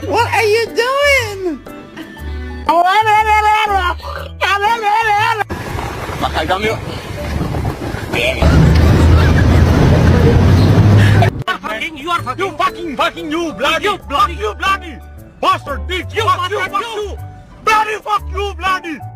What are you doing? Makagami. You fucking you bloody bastard bitch. Fuck you bloody.